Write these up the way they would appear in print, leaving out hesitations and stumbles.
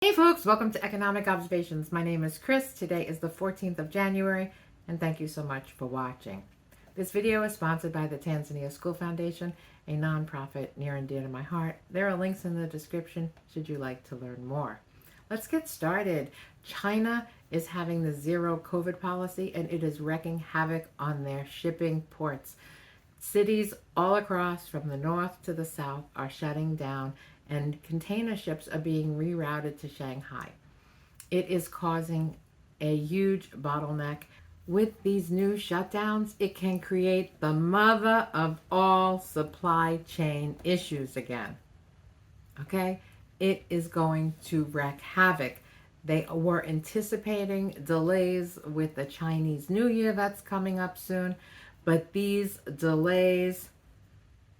Hey folks, welcome to Economic Observations. My name is Chris. Today is the 14th of January, and thank you so much for watching. This video is sponsored by the Tanzania School Foundation, a nonprofit near and dear to my heart. There are links in the description should you like to learn more. Let's get started. China is having the zero COVID policy, and it is wreaking havoc on their shipping ports. Cities all across from the north to the south are shutting down, and container ships are being rerouted to Shanghai. It is causing a huge bottleneck. With these new shutdowns, it can create the mother of all supply chain issues again. Okay? It is going to wreak havoc. They were anticipating delays with the Chinese New Year that's coming up soon, but these delays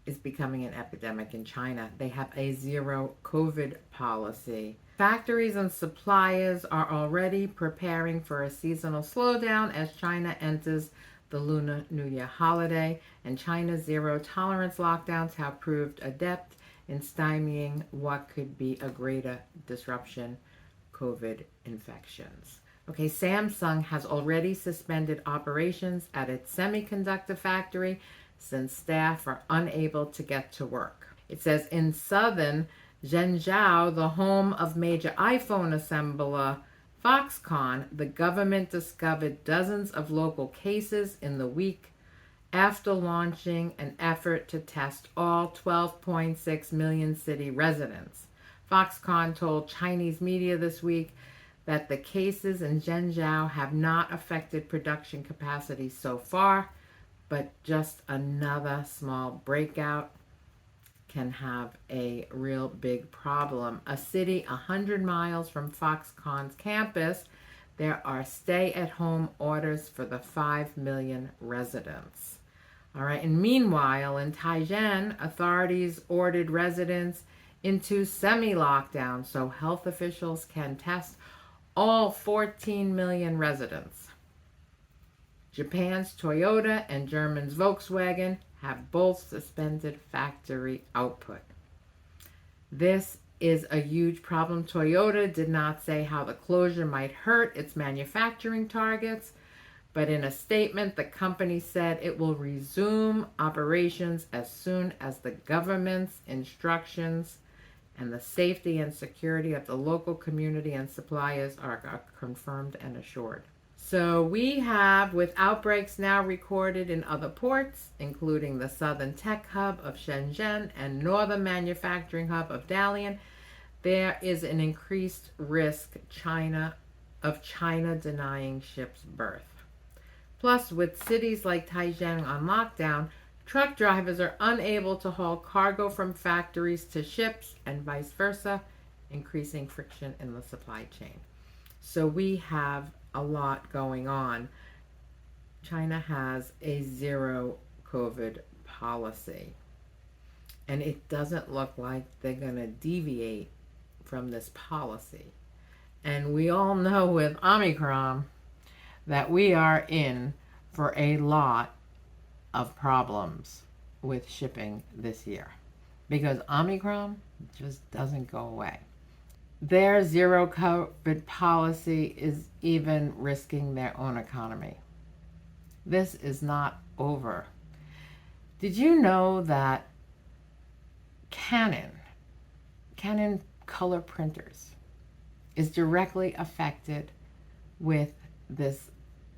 is becoming an epidemic in China. They have a zero COVID policy. Factories and suppliers are already preparing for a seasonal slowdown as China enters the Lunar New Year holiday, and China's zero tolerance lockdowns have proved adept in stymieing what could be a greater disruption: COVID infections. Okay, Samsung has already suspended operations at its semiconductor factory since staff are unable to get to work. It says in southern Zhengzhou, the home of major iPhone assembler Foxconn, the government discovered dozens of local cases in the week after launching an effort to test all 12.6 million city residents. Foxconn told Chinese media this week that the cases in Zhengzhou have not affected production capacity so far, but just another small breakout can have a real big problem. A city 100 miles from Foxconn's campus, there are stay-at-home orders for the 5 million residents. All right, and meanwhile, in Tianjin, authorities ordered residents into semi-lockdown so health officials can test all 14 million residents. Japan's Toyota and Germany's Volkswagen have both suspended factory output. This is a huge problem. Toyota did not say how the closure might hurt its manufacturing targets, but in a statement, the company said it will resume operations as soon as the government's instructions and the safety and security of the local community and suppliers are confirmed and assured. So we have, with outbreaks now recorded in other ports, including the southern tech hub of Shenzhen and northern manufacturing hub of Dalian, there is an increased risk of China denying ships berth. Plus, with cities like Tianjin on lockdown, truck drivers are unable to haul cargo from factories to ships and vice versa, increasing friction in the supply chain. So we have a lot going on. China has a zero COVID policy, and it doesn't look like they're going to deviate from this policy. And we all know with Omicron that we are in for a lot of problems with shipping this year because Omicron just doesn't go away. Their zero COVID policy is even risking their own economy. This is not over. Did you know that Canton color printers is directly affected with this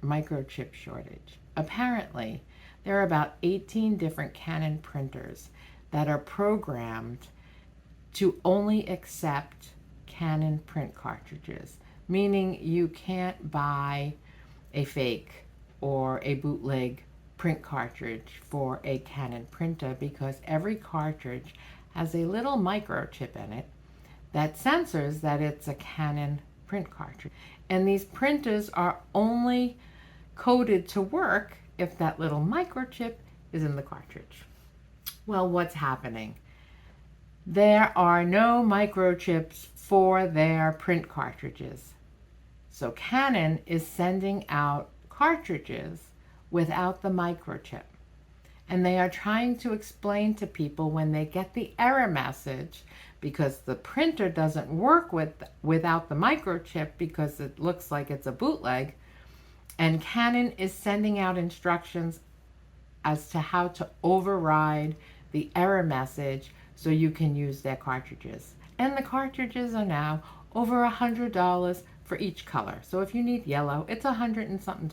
microchip shortage? Apparently, there are about 18 different Canton printers that are programmed to only accept Canon print cartridges, meaning you can't buy a fake or a bootleg print cartridge for a Canon printer because every cartridge has a little microchip in it that censors that it's a Canon print cartridge. And these printers are only coded to work if that little microchip is in the cartridge. Well, what's happening? There are no microchips for their print cartridges. So Canon is sending out cartridges without the microchip. And they are trying to explain to people when they get the error message because the printer doesn't work without the microchip because it looks like it's a bootleg. And Canon is sending out instructions as to how to override the error message so you can use their cartridges. And the cartridges are now over $100 for each color. So if you need yellow, it's $100 and something.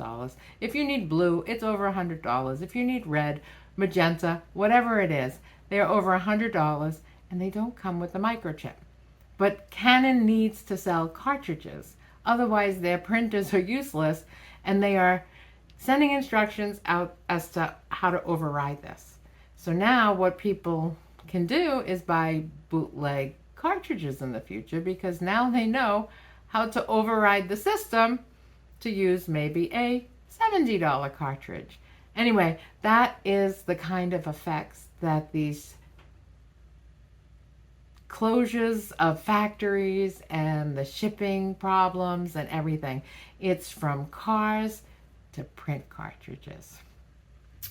If you need blue, it's over $100. If you need red, magenta, whatever it is, they're over $100, and they don't come with a microchip. But Canon needs to sell cartridges. Otherwise, their printers are useless, and they are sending instructions out as to how to override this. So now what people can do is buy bootleg cartridges in the future, because now they know how to override the system to use maybe a $70 cartridge. Anyway, that is the kind of effects that these closures of factories and the shipping problems and everything. It's from cars to print cartridges.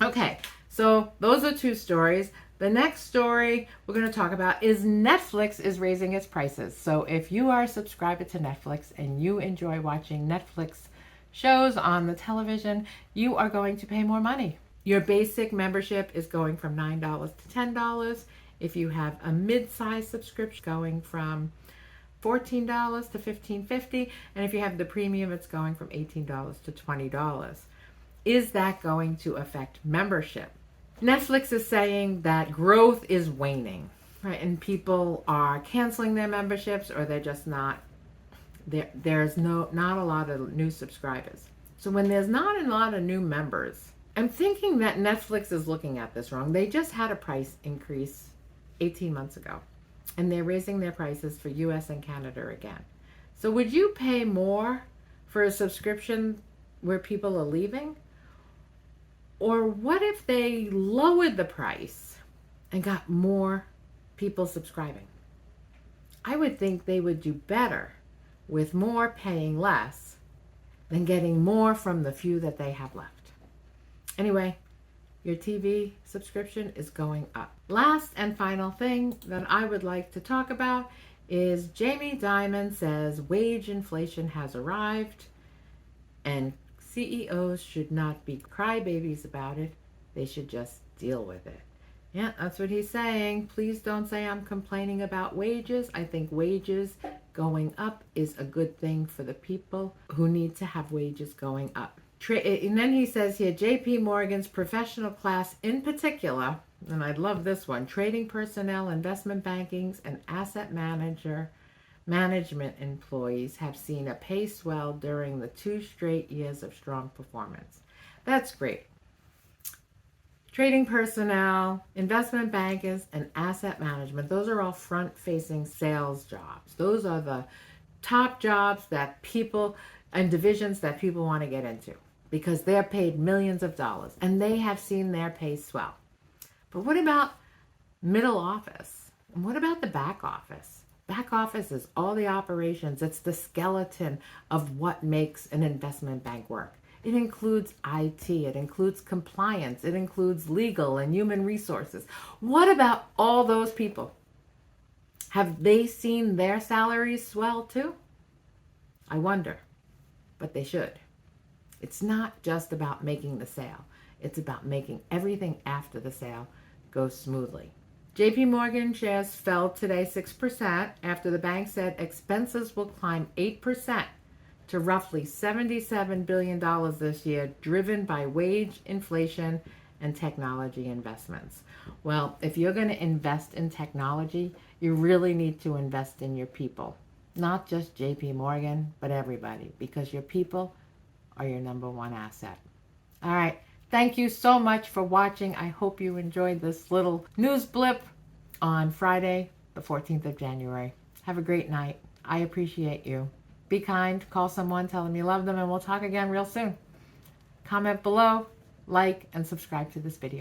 Okay, so those are two stories. The next story we're going to talk about is Netflix is raising its prices. So if you are a subscriber to Netflix and you enjoy watching Netflix shows on the television, you are going to pay more money. Your basic membership is going from $9 to $10. If you have a mid-size subscription, going from $14 to $15.50, and if you have the premium, it's going from $18 to $20. Is that going to affect membership? Netflix is saying that growth is waning, right? And people are canceling their memberships, or they're just not there. There's not a lot of new subscribers. So when there's not a lot of new members, I'm thinking that Netflix is looking at this wrong. They just had a price increase 18 months ago, and they're raising their prices for US and Canada again. So would you pay more for a subscription where people are leaving? Or what if they lowered the price and got more people subscribing? I would think they would do better with more paying less than getting more from the few that they have left. Anyway, your TV subscription is going up. Last and final thing that I would like to talk about is Jamie Dimon says wage inflation has arrived, and CEOs should not be crybabies about it. They should just deal with it. Yeah, that's what he's saying. Please don't say I'm complaining about wages. I think wages going up is a good thing for the people who need to have wages going up. And then he says here, JP Morgan's professional class in particular, and I love this one, trading personnel, investment bankings, and asset management employees have seen a pay swell during the 2 straight years of strong performance. That's great. Trading personnel, investment bankers, and asset management, those are all front-facing sales jobs. Those are the top jobs that people and divisions that people want to get into, because they're paid millions of dollars, and they have seen their pay swell. But what about middle office? And what about the back office? Back office is all the operations. It's the skeleton of what makes an investment bank work. It includes IT, it includes compliance, it includes legal and human resources. What about all those people? Have they seen their salaries swell too? I wonder, but they should. It's not just about making the sale. It's about making everything after the sale go smoothly. JP Morgan shares fell today 6% after the bank said expenses will climb 8% to roughly $77 billion this year, driven by wage inflation and technology investments. Well, if you're going to invest in technology, you really need to invest in your people. Not just JP Morgan, but everybody, because your people are your number one asset. All right. Thank you so much for watching. I hope you enjoyed this little news blip on Friday, the 14th of January. Have a great night. I appreciate you. Be kind, call someone, tell them you love them, and we'll talk again real soon. Comment below, like, and subscribe to this video.